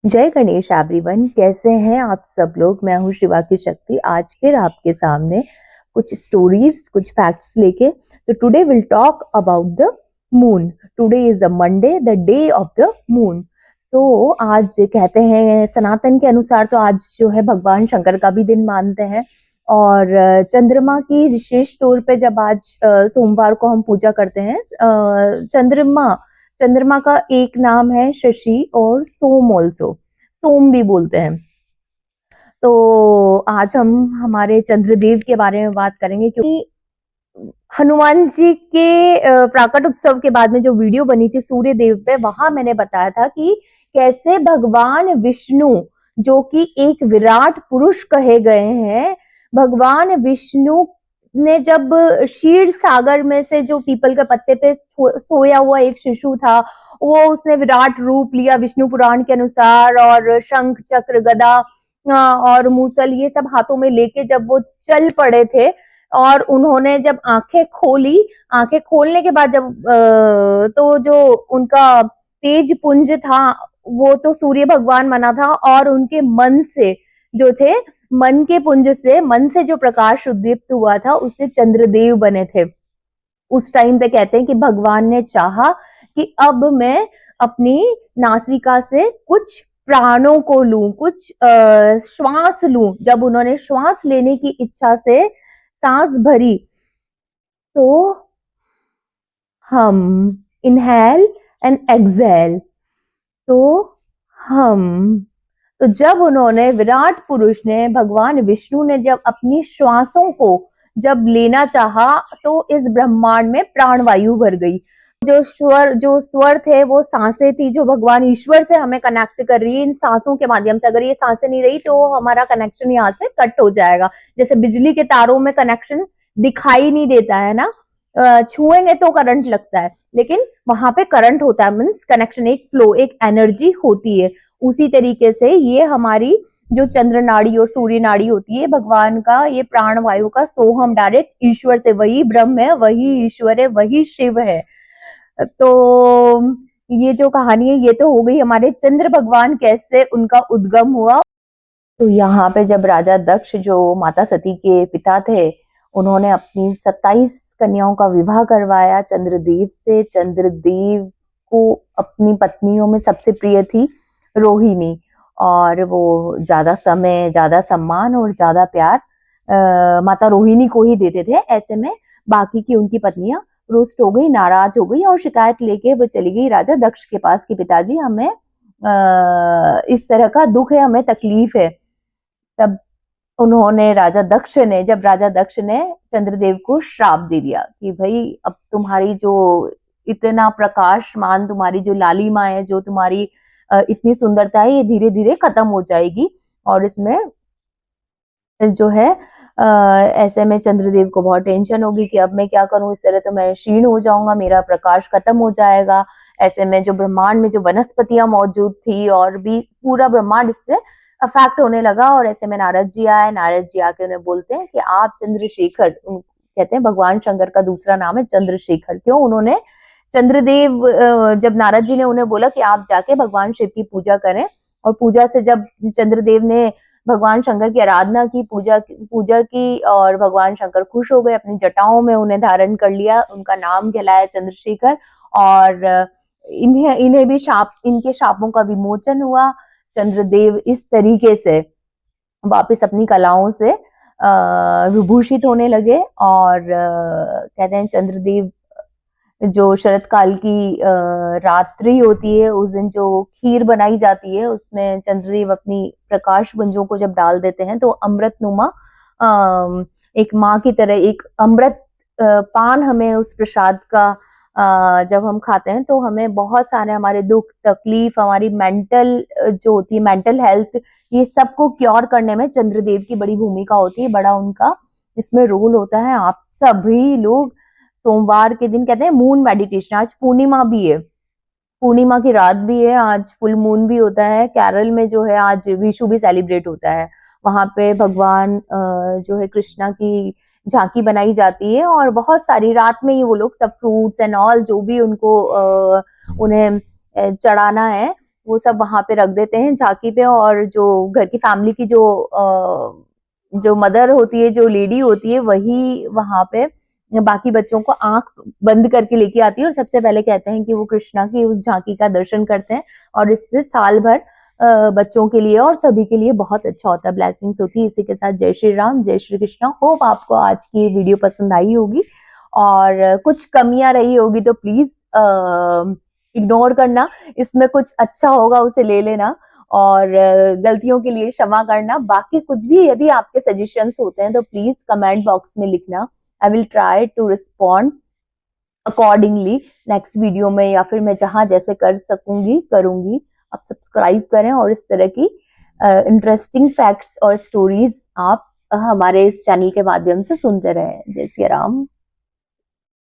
जय गणेश एवरीवन। कैसे हैं आप सब लोग। मैं हूँ शिवा की शक्ति, आज फिर आपके सामने कुछ स्टोरीज कुछ फैक्ट्स लेके। तो today will talk about the moon. Today is a Monday, the day of the moon. तो आज कहते हैं सनातन के अनुसार तो आज जो है भगवान शंकर का भी दिन मानते हैं। और चंद्रमा की विशेष तौर पे जब आज सोमवार को हम पूजा करते हैं। चंद्रमा चंद्रमा का एक नाम है शशि और सोम ऑल्सो, सोम भी बोलते हैं। तो आज हम हमारे चंद्रदेव के बारे में बात करेंगे, क्योंकि हनुमान जी के प्राकट उत्सव के बाद में जो वीडियो बनी थी सूर्य देव पे, वहां मैंने बताया था कि कैसे भगवान विष्णु, जो कि एक विराट पुरुष कहे गए हैं, भगवान विष्णु ने जब क्षीर सागर में से जो पीपल के पत्ते पे सोया हुआ एक शिशु था, वो उसने विराट रूप लिया विष्णु पुराण के अनुसार, और शंख चक्र गदा और मूसल ये सब हाथों में लेके जब वो चल पड़े थे, और उन्होंने जब आंखें खोली, आंखें खोलने के बाद जब तो जो उनका तेज पुंज था वो तो सूर्य भगवान बना था, और उनके मन से जो थे, मन के पुंज से, मन से जो प्रकाश उद्दीप्त हुआ था उससे चंद्रदेव बने थे। उस टाइम पे कहते हैं कि भगवान ने चाहा कि अब मैं अपनी नासिका से कुछ प्राणों को लूं, कुछ श्वास लूं। जब उन्होंने श्वास लेने की इच्छा से सांस भरी, तो हम इनहेल एंड एक्सहेल, तो हम तो जब उन्होंने, विराट पुरुष ने, भगवान विष्णु ने जब अपनी श्वासों को जब लेना चाहा, तो इस ब्रह्मांड में प्राणवायु भर गई। जो स्वर थे वो सांसें थी, जो भगवान ईश्वर से हमें कनेक्ट कर रही है इन सांसों के माध्यम से। अगर ये सांसें नहीं रही तो हमारा कनेक्शन यहाँ से कट हो जाएगा। जैसे बिजली के तारों में कनेक्शन दिखाई नहीं देता है ना, छुएंगे तो करंट लगता है, लेकिन वहां पे करंट होता है, मीन्स कनेक्शन, एक फ्लो, एक एनर्जी होती है। उसी तरीके से ये हमारी जो चंद्र नाड़ी और सूर्य नाड़ी होती है, भगवान का ये प्राण वायु का सोहम, डायरेक्ट ईश्वर से, वही ब्रह्म है, वही ईश्वर है, वही शिव है। तो ये जो कहानी है ये तो हो गई हमारे चंद्र भगवान, कैसे उनका उद्गम हुआ। तो यहाँ पे जब राजा दक्ष, जो माता सती के पिता थे, उन्होंने अपनी 27 कन्याओं का विवाह करवाया चंद्रदेव से। चंद्रदेव को अपनी पत्नियों में सबसे प्रिय थी रोहिणी, और वो ज्यादा समय, ज्यादा सम्मान और ज्यादा प्यार माता रोहिणी को ही देते थे। ऐसे में बाकी की उनकी पत्नियां रुष्ट हो गई, नाराज हो गई, और शिकायत लेके वो चली गई राजा दक्ष के पास कि पिताजी, हमें इस तरह का दुख है, हमें तकलीफ है। तब उन्होंने, जब राजा दक्ष ने चंद्रदेव को श्राप दे दिया कि भाई अब तुम्हारी जो इतना प्रकाशमान, तुम्हारी जो लालिमा है, जो तुम्हारी इतनी सुंदरता है, ये धीरे धीरे खत्म हो जाएगी। और इसमें जो है ऐसे में चंद्रदेव को बहुत टेंशन होगी कि अब मैं क्या करूं, इस तरह तो मैं क्षीण हो जाऊंगा, मेरा प्रकाश खत्म हो जाएगा। ऐसे में जो ब्रह्मांड में जो वनस्पतियां मौजूद थी, और भी पूरा ब्रह्मांड इससे अफेक्ट होने लगा। और ऐसे में नारद जी आए, नारद जी आके उन्हें बोलते हैं कि आप चंद्रशेखर, कहते हैं भगवान शंकर का दूसरा नाम है चंद्रशेखर। क्यों? उन्होंने चंद्रदेव, जब नारद जी ने उन्हें बोला कि आप जाके भगवान शिव की पूजा करें, और पूजा से जब चंद्रदेव ने भगवान शंकर की आराधना की, पूजा की, और भगवान शंकर खुश हो गए, अपनी जटाओं में उन्हें धारण कर लिया, उनका नाम कहलाया चंद्रशेखर। और इन्हें भी इनके शापों का विमोचन हुआ। चंद्रदेव इस तरीके से वापस अपनी कलाओं से विभूषित होने लगे। और कहते हैं चंद्रदेव, जो शरत काल की रात्रि होती है, उस दिन जो खीर बनाई जाती है, उसमें चंद्रदेव अपनी प्रकाश पुंजों को जब डाल देते हैं, तो अमृत नुमा, एक माँ की तरह एक अमृत पान हमें उस प्रसाद का जब हम खाते हैं, तो हमें बहुत सारे हमारे दुख तकलीफ, हमारी मेंटल जो होती है, मेंटल हेल्थ, ये सबको क्योर करने में चंद्रदेव की बड़ी भूमिका होती है, बड़ा उनका इसमें रोल होता है। आप सभी लोग सोमवार के दिन, कहते हैं मून मेडिटेशन, आज पूर्णिमा भी है, पूर्णिमा की रात भी है, आज फुल मून भी होता है। केरल में जो है आज विशु भी सेलिब्रेट होता है। वहां पे भगवान जो है कृष्णा की झांकी बनाई जाती है, और बहुत सारी रात में ही वो लोग सब फ्रूट्स एंड ऑल जो भी उनको उन्हें चढ़ाना है, वो सब वहां पे रख देते हैं झांकी पे, और जो घर की फैमिली की जो मदर होती है, जो लेडी होती है, वही वहां पे बाकी बच्चों को आंख बंद करके लेके आती है, और सबसे पहले कहते हैं कि वो कृष्णा की उस झांकी का दर्शन करते हैं, और इससे साल भर बच्चों के लिए और सभी के लिए बहुत अच्छा होता है, ब्लेसिंग्स होती है। इसी के साथ जय श्री राम, जय श्री कृष्णा। होप आपको आज की वीडियो पसंद आई होगी, और कुछ कमियां रही होगी तो प्लीज इग्नोर करना, इसमें कुछ अच्छा होगा उसे ले लेना, और गलतियों के लिए क्षमा करना। बाकी कुछ भी यदि आपके सजेशंस होते हैं तो प्लीज कमेंट बॉक्स में लिखना, I will try to respond accordingly next video में, या फिर मैं जहां जैसे कर सकूंगी करूंगी। आप सब्सक्राइब करें, और इस तरह की इंटरेस्टिंग फैक्ट्स और स्टोरीज आप हमारे इस चैनल के माध्यम से सुनते रहें। जय श्री राम।